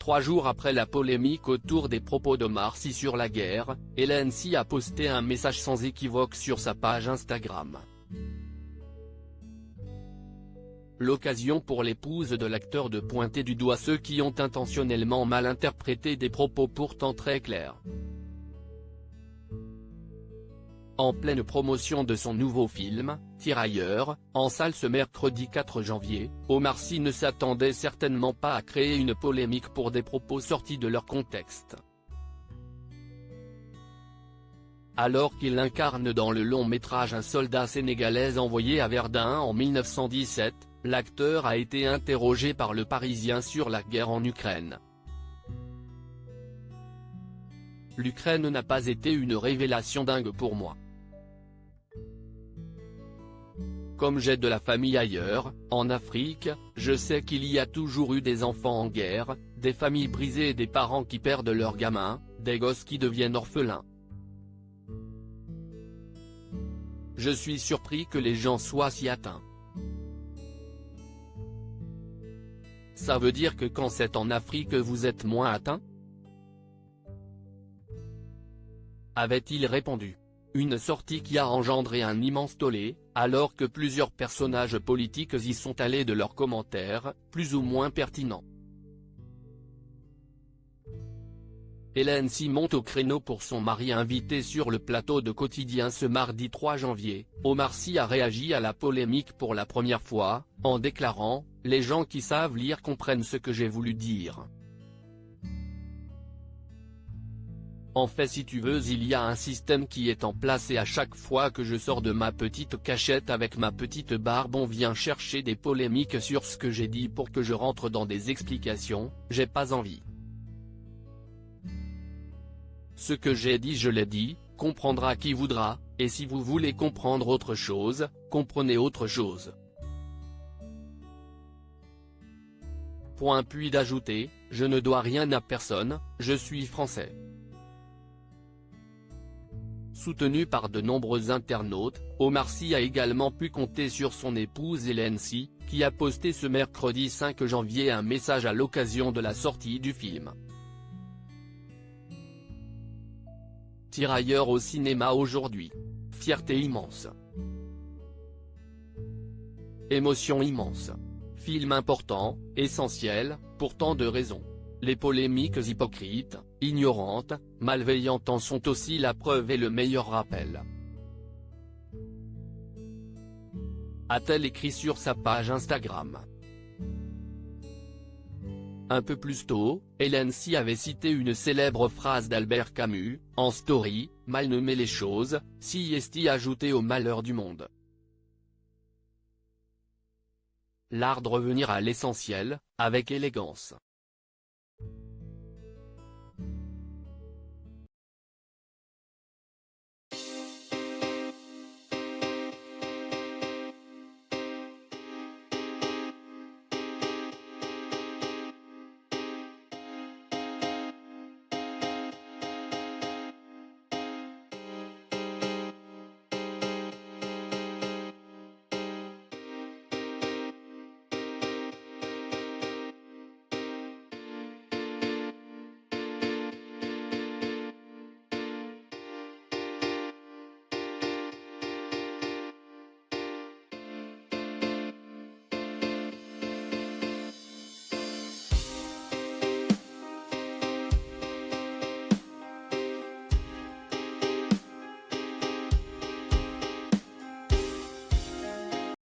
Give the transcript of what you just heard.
3 jours après la polémique autour des propos d'Omar Sy sur la guerre, Hélène Sy a posté un message sans équivoque sur sa page Instagram. L'occasion pour l'épouse de l'acteur de pointer du doigt ceux qui ont intentionnellement mal interprété des propos pourtant très clairs. En pleine promotion de son nouveau film, Tirailleurs, en salle ce mercredi 4 janvier, Omar Sy ne s'attendait certainement pas à créer une polémique pour des propos sortis de leur contexte. Alors qu'il incarne dans le long-métrage un soldat sénégalais envoyé à Verdun en 1917, l'acteur a été interrogé par Le Parisien sur la guerre en Ukraine. L'Ukraine n'a pas été une révélation dingue pour moi. Comme j'ai de la famille ailleurs, en Afrique, je sais qu'il y a toujours eu des enfants en guerre, des familles brisées et des parents qui perdent leurs gamins, des gosses qui deviennent orphelins. Je suis surpris que les gens soient si atteints. Ça veut dire que quand c'est en Afrique vous êtes moins atteint ? Avait-il répondu. Une sortie qui a engendré un immense tollé, alors que plusieurs personnages politiques y sont allés de leurs commentaires, plus ou moins pertinents. Hélène Sy monte au créneau pour son mari invité sur le plateau de Quotidien ce mardi 3 janvier, Omar Sy a réagi à la polémique pour la première fois, en déclarant « Les gens qui savent lire comprennent ce que j'ai voulu dire. En fait si tu veux il y a un système qui est en place et à chaque fois que je sors de ma petite cachette avec ma petite barbe on vient chercher des polémiques sur ce que j'ai dit pour que je rentre dans des explications, j'ai pas envie. Ce que j'ai dit je l'ai dit, comprendra qui voudra, et si vous voulez comprendre autre chose, comprenez autre chose. » Puis d'ajouter, je ne dois rien à personne, je suis français. Soutenu par de nombreux internautes, Omar Sy a également pu compter sur son épouse Hélène Sy, qui a posté ce mercredi 5 janvier un message à l'occasion de la sortie du film. Tirailleurs au cinéma aujourd'hui. Fierté immense. Émotion immense. Film important, essentiel, pour tant de raisons. Les polémiques hypocrites, ignorantes, malveillantes en sont aussi la preuve et le meilleur rappel. A-t-elle écrit sur sa page Instagram. Un peu plus tôt, Hélène Sy avait cité une célèbre phrase d'Albert Camus, en story, « Mal nommer les choses, si est ajouté au malheur du monde ». L'art de revenir à l'essentiel, avec élégance.